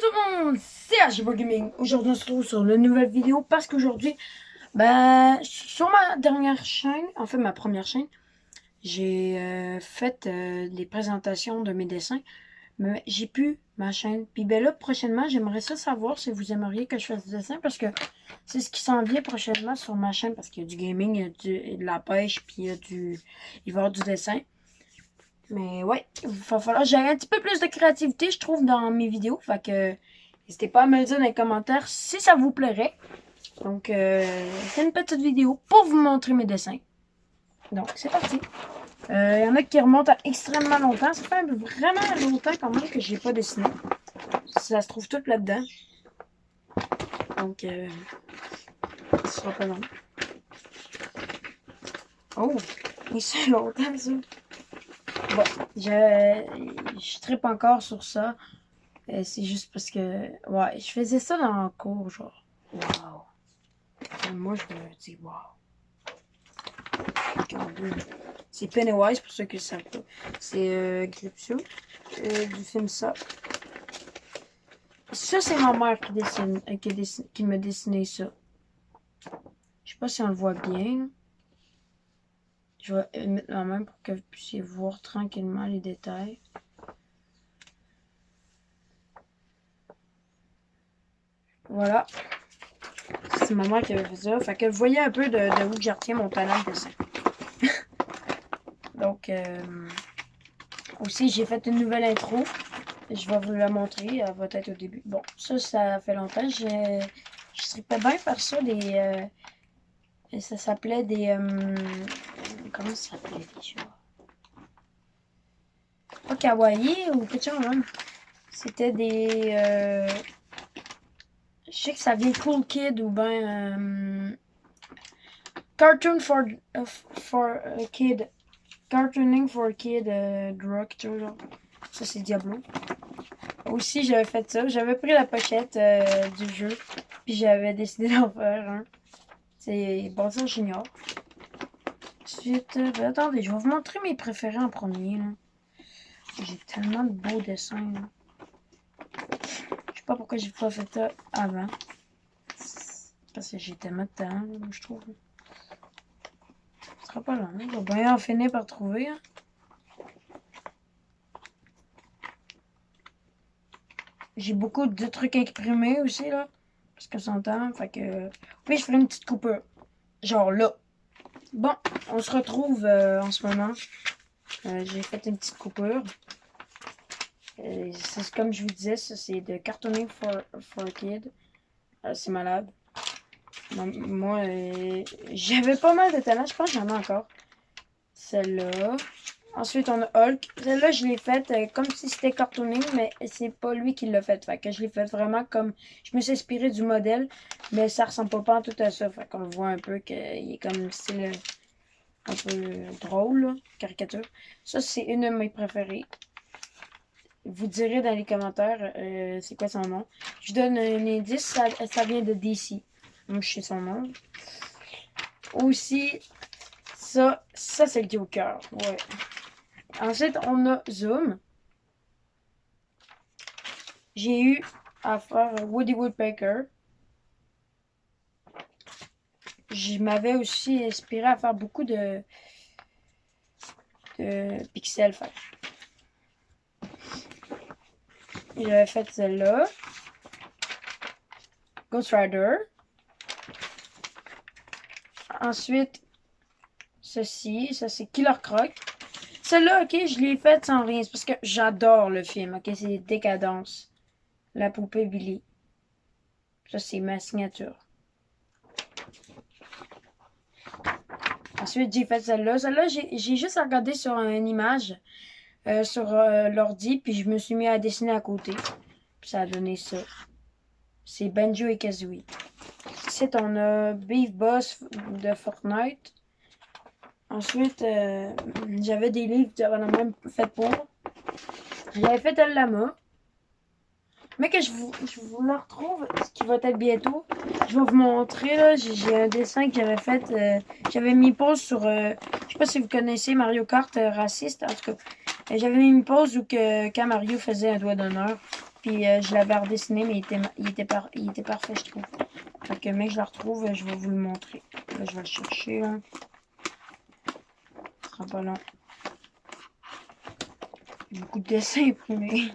tout le monde, c'est HB Gaming. Aujourd'hui on se retrouve sur une nouvelle vidéo parce qu'aujourd'hui, sur ma dernière chaîne, en fait ma première chaîne, j'ai fait des présentations de mes dessins, mais j'ai plus ma chaîne. Puis ben là, prochainement, j'aimerais ça savoir si vous aimeriez que je fasse des dessins parce que c'est ce qui s'en vient prochainement sur ma chaîne parce qu'il y a du gaming, il y a de la pêche, puis il va y avoir du dessin. Mais ouais, il va falloir que j'aille un petit peu plus de créativité, je trouve, dans mes vidéos. Fait que n'hésitez pas à me le dire dans les commentaires si ça vous plairait. Donc, c'est une petite vidéo pour vous montrer mes dessins. Donc, c'est parti. Il y en a qui remontent à extrêmement longtemps. Ça fait vraiment longtemps quand même que j'ai pas dessiné. Ça se trouve tout là-dedans. Donc, ce sera pas long. Oh, mais c'est longtemps ça. Bon, je trippe encore sur ça. C'est juste parce que, ouais, je faisais ça dans le cours, genre, wow. Et moi, je me dis, wow. C'est Pennywise, pour ceux qui ne savent pas. C'est Gripsou, du film Ça. Ça, c'est ma mère qui m'a dessiné ça. Je sais pas si on le voit bien. Je vais mettre la main pour que vous puissiez voir tranquillement les détails. Voilà. C'est ma mère qui avait fait ça. Fait que vous voyez un peu de où je retiens mon talent de dessin. Donc, aussi, j'ai fait une nouvelle intro. Je vais vous la montrer. Elle va être au début. Bon, ça fait longtemps. Je serais pas bien faire ça. Ça s'appelait des... comment ça s'appelait déjà? Pas kawaii ou quelque chose, même. C'était des... je sais que ça vient Cool Kid ou ben... Cartoon for Kid. Cartooning for Kid Drug, genre. Ça, c'est Diablo. Aussi, j'avais fait ça. J'avais pris la pochette du jeu. Puis j'avais décidé d'en faire un. C'est bon, ça, j'ignore. Ensuite, attendez, je vais vous montrer mes préférés en premier. J'ai tellement de beaux dessins. Là. Je sais pas pourquoi j'ai pas fait ça avant. Parce que j'ai tellement de talent, là, je trouve. Ce sera pas long. On va bien en finir par trouver. Hein. J'ai beaucoup de trucs imprimés aussi, là. Parce que son temps, fait que... Oui, je ferai une petite coupure. Genre là. Bon, on se retrouve en ce moment. J'ai fait une petite coupure. C'est comme je vous disais, ça c'est de Cartooning for Kid. C'est malade. Moi, j'avais pas mal de talent. Je pense que j'en ai encore. Celle-là. Ensuite, on a Hulk. Celle-là, je l'ai faite comme si c'était cartooning, mais c'est pas lui qui l'a fait. Fait que je l'ai faite vraiment comme... Je me suis inspirée du modèle, mais ça ressemble pas en tout à ça. Fait qu'on voit un peu qu'il est comme style un peu drôle, là, caricature. Ça, c'est une de mes préférées. Vous direz dans les commentaires c'est quoi son nom. Je donne un indice, ça vient de DC. Donc, je sais son nom. Aussi, ça c'est le Joker. Ouais. Ensuite, on a Zoom. J'ai eu à faire Woody Woodpecker. Je m'avais aussi inspiré à faire beaucoup de pixels. J'avais fait celle-là. Ghost Rider. Ensuite, ceci. Ça, c'est Killer Croc. Celle-là, ok, je l'ai faite sans rien. C'est parce que j'adore le film, ok? C'est Décadence. La poupée Billy. Ça, c'est ma signature. Ensuite, j'ai fait celle-là. Celle-là, j'ai juste regardé sur une image sur l'ordi, puis je me suis mis à dessiner à côté. Puis ça a donné ça. C'est Banjo et Kazooie. Ici, on a Beef Boss de Fortnite. Ensuite, j'avais des livres que j'avais même fait pour. J'avais fait El Lama. Mais que je vous la retrouve, ce qui va être bientôt. Je vais vous montrer, là, j'ai un dessin que j'avais fait. J'avais mis pause sur, je sais pas si vous connaissez Mario Kart raciste, en tout cas. J'avais mis une pause où quand Mario faisait un doigt d'honneur. puis je l'avais redessiné, mais il était parfait, je trouve. Fait que, mec, je le retrouve, je vais vous le montrer. Là, je vais le chercher, là. Ce sera pas long. Beaucoup de dessins imprimés.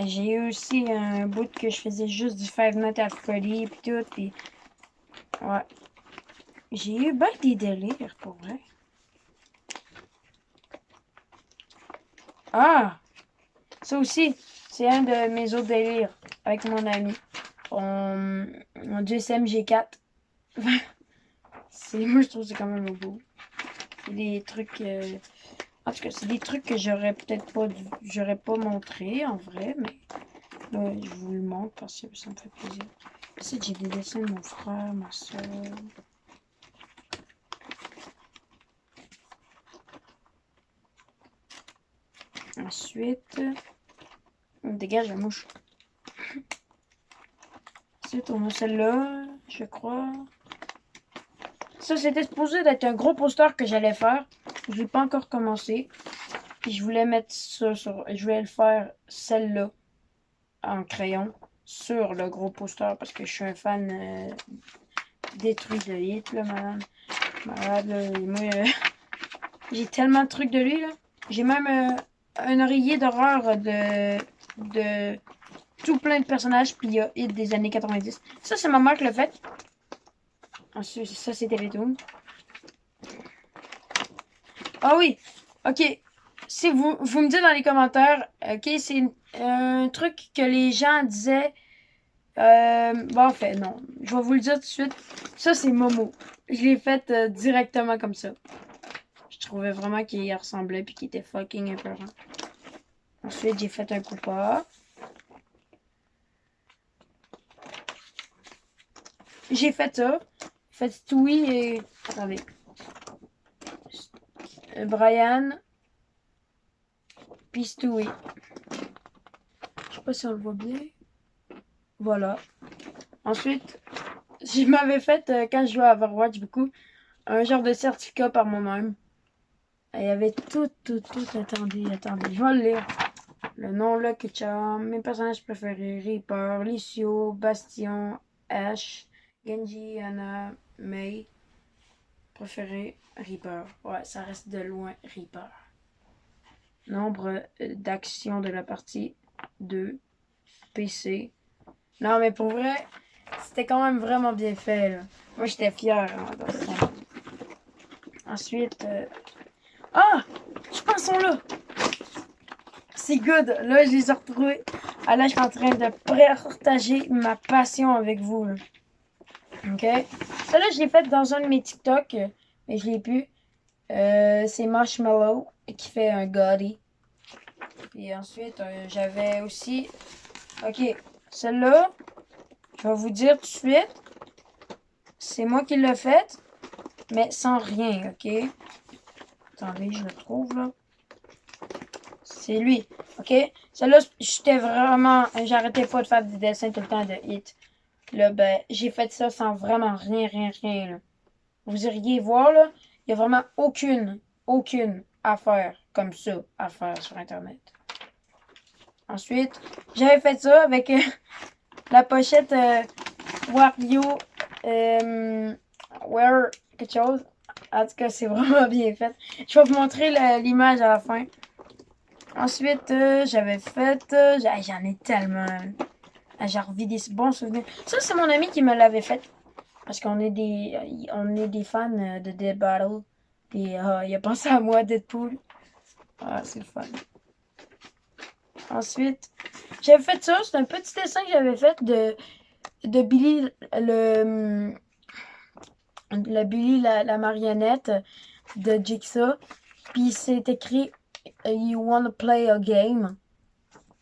J'ai eu aussi un bout que je faisais juste du Five Nights at Freddy puis tout, puis ouais. J'ai eu bien des délires, pour vrai. Ah! Ça aussi, c'est un de mes autres délires avec mon ami. On du SMG4. Moi, je trouve que c'est quand même beau. C'est des trucs... En tout cas, c'est des trucs que j'aurais peut-être pas... J'aurais pas montré, en vrai, mais... Là, je vous le montre parce que ça me fait plaisir. Ici, j'ai des dessins de mon frère, ma soeur... Ensuite, on dégage la mouche. Ensuite, on a celle-là, je crois. Ça, c'était supposé d'être un gros poster que j'allais faire. Je l'ai pas encore commencé. Puis je voulais mettre ça sur... Je voulais le faire, celle-là, en crayon, sur le gros poster parce que je suis un fan détruit de Hit, là, madame. Malade, là. Et moi, j'ai tellement de trucs de lui, là. J'ai même un oreiller d'horreur de tout plein de personnages, puis il y a Hit des années 90. Ça, c'est ma mère qui l'a fait. Ensuite, ça, c'était les Doom. Ah oui, ok. Si vous me dites dans les commentaires, ok, c'est un truc que les gens disaient. Bon, en fait, non. Je vais vous le dire tout de suite. Ça, c'est Momo. Je l'ai fait directement comme ça. Je trouvais vraiment qu'il y ressemblait puis qu'il était fucking épeurant. Ensuite, j'ai fait un Koopa. J'ai fait ça. J'ai fait Stewie et... Attendez. Brian. Puis Stewie. Je sais pas si on le voit bien. Voilà. Ensuite, je m'avais fait, quand je jouais à Overwatch beaucoup, un genre de certificat par moi-même. Il y avait tout. Attendez. Je vais le lire. Le nom, là, Ketchum, mes personnages préférés, Reaper, Lucio, Bastion, Ash, Genji, Ana, Mei. Préféré, Reaper. Ouais, ça reste de loin Reaper. Nombre d'actions de la partie 2. PC. Non, mais pour vrai, c'était quand même vraiment bien fait, là. Moi, j'étais fier. Hein, ensuite... Ah! Je pense qu'ils sont là! C'est good! Là, je les ai retrouvés. Ah, là, je suis en train de partager ma passion avec vous, là. OK? Ça, là, je l'ai fait dans un de mes TikTok, mais je l'ai plus. C'est Marshmallow qui fait un Gotti. Et ensuite, j'avais aussi... OK, celle-là, je vais vous dire tout de suite. C'est moi qui l'ai faite, mais sans rien, OK? Attendez, je le trouve, là. C'est lui, OK? Celle-là, j'étais vraiment... J'arrêtais pas de faire des dessins tout le temps de Hit. Là, ben, j'ai fait ça sans vraiment rien, là. Vous iriez voir, là, il y a vraiment aucune affaire comme ça à faire sur Internet. Ensuite, j'avais fait ça avec la pochette Wario Wear quelque chose. En tout cas, c'est vraiment bien fait. Je vais vous montrer l'image à la fin. Ensuite, j'avais fait... J'en ai tellement... J'ai revu des bons souvenirs. Ça, c'est mon ami qui me l'avait fait. Parce qu'on est des fans de Dead Battle. Puis il a pensé à moi, Deadpool. Ah, c'est le fun. Ensuite, j'avais fait ça. C'est un petit dessin que j'avais fait de Billy, le Billy, la marionnette de Jigsaw. Puis c'est écrit You wanna play a game?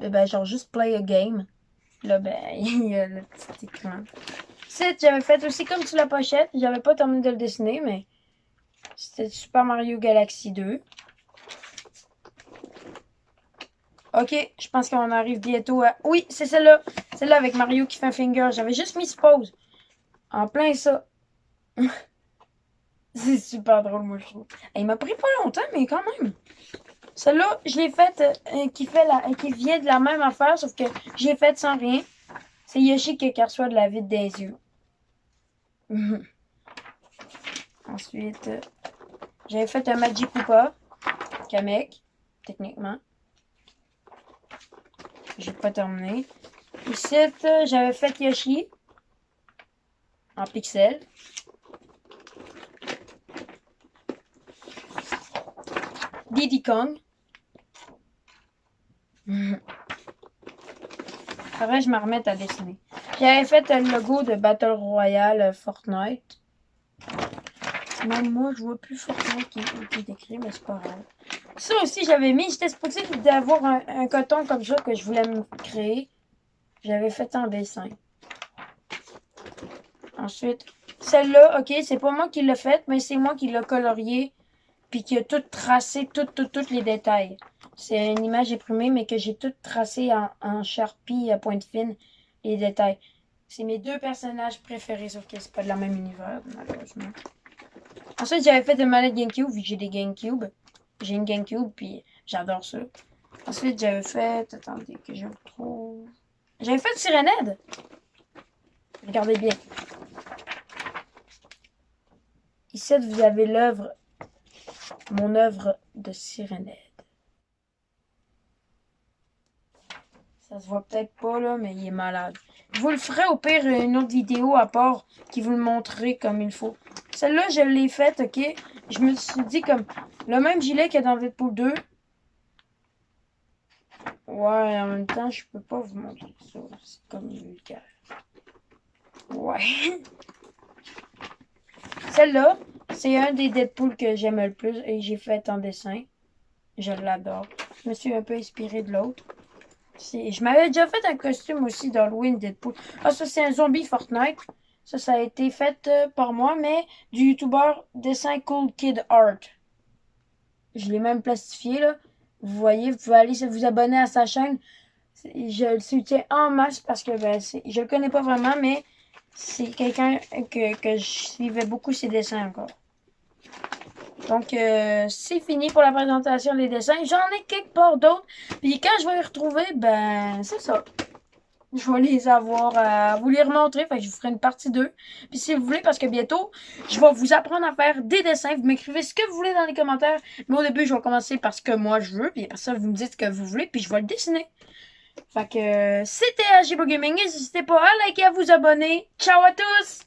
Et ben, genre juste play a game. Là, ben, il y a le petit écran. J'avais fait aussi comme sur la pochette. J'avais pas terminé de le dessiner, mais c'était Super Mario Galaxy 2. Ok, je pense qu'on arrive bientôt à... Oui, c'est celle-là. Celle-là avec Mario qui fait un finger. J'avais juste mis pause. En plein ça. C'est super drôle, moi, je trouve. Et il m'a pris pas longtemps, mais quand même. Celle-là, je l'ai faite qui vient de la même affaire, sauf que j'ai faite sans rien. C'est Yoshi qui reçoit de la vide des yeux. Ensuite, j'avais fait un Magic Koopa, Kamek, techniquement. J'ai pas terminé. Ici, j'avais fait Yoshi en pixel. Diddy Kong. Après, je me remets à dessiner. J'avais fait le logo de Battle Royale Fortnite. Même moi, je vois plus Fortnite qui est écrit, mais c'est pas grave. Ça aussi, j'avais mis. J'étais supposé d'avoir un coton comme ça que je voulais me créer. J'avais fait en dessin. Ensuite, celle-là, ok, c'est pas moi qui l'ai faite, mais c'est moi qui l'ai coloriée. Puis qui a tout tracé, tous les détails. C'est une image imprimée, mais que j'ai tout tracé en Sharpie à pointe fine, les détails. C'est mes deux personnages préférés, sauf que c'est pas de la même univers, malheureusement. Ensuite, j'avais fait des manettes GameCube, vu que j'ai des GameCube. J'ai une GameCube, puis j'adore ça. Ensuite, j'avais fait... Attendez, que je retrouve... J'avais fait Sirenhead. Regardez bien. Ici, vous avez l'œuvre... Mon œuvre de Sirenhead. Ça se voit peut-être pas, là, mais il est malade. Je vous le ferai au pire une autre vidéo à part qui vous le montrerai comme il faut. Celle-là, je l'ai faite, ok? Je me suis dit comme le même gilet qu'il y a dans Deadpool 2. Ouais, en même temps, je peux pas vous montrer ça. C'est comme vulgaire. Ouais. Celle-là, c'est un des Deadpool que j'aime le plus et j'ai fait en dessin. Je l'adore. Je me suis un peu inspirée de l'autre. Je m'avais déjà fait un costume aussi d'Halloween Deadpool. Ah, ça, c'est un zombie Fortnite. Ça a été fait par moi, mais du youtubeur Dessin Cool Kid Art. Je l'ai même plastifié, là. Vous voyez, vous pouvez aller vous abonner à sa chaîne. Je le soutiens en masse parce que je le connais pas vraiment, mais c'est quelqu'un que je suivais beaucoup ses dessins encore. Donc, c'est fini pour la présentation des dessins. J'en ai quelque part d'autres. Puis quand je vais les retrouver, ben, c'est ça. Je vais les avoir à vous les remontrer. Fait que je vous ferai une partie 2. Puis si vous voulez, parce que bientôt, je vais vous apprendre à faire des dessins. Vous m'écrivez ce que vous voulez dans les commentaires. Mais au début, je vais commencer par ce que moi je veux. Puis après ça, vous me dites ce que vous voulez. Puis je vais le dessiner. Fait que c'était AGBro Gaming. N'hésitez pas à liker, à vous abonner. Ciao à tous!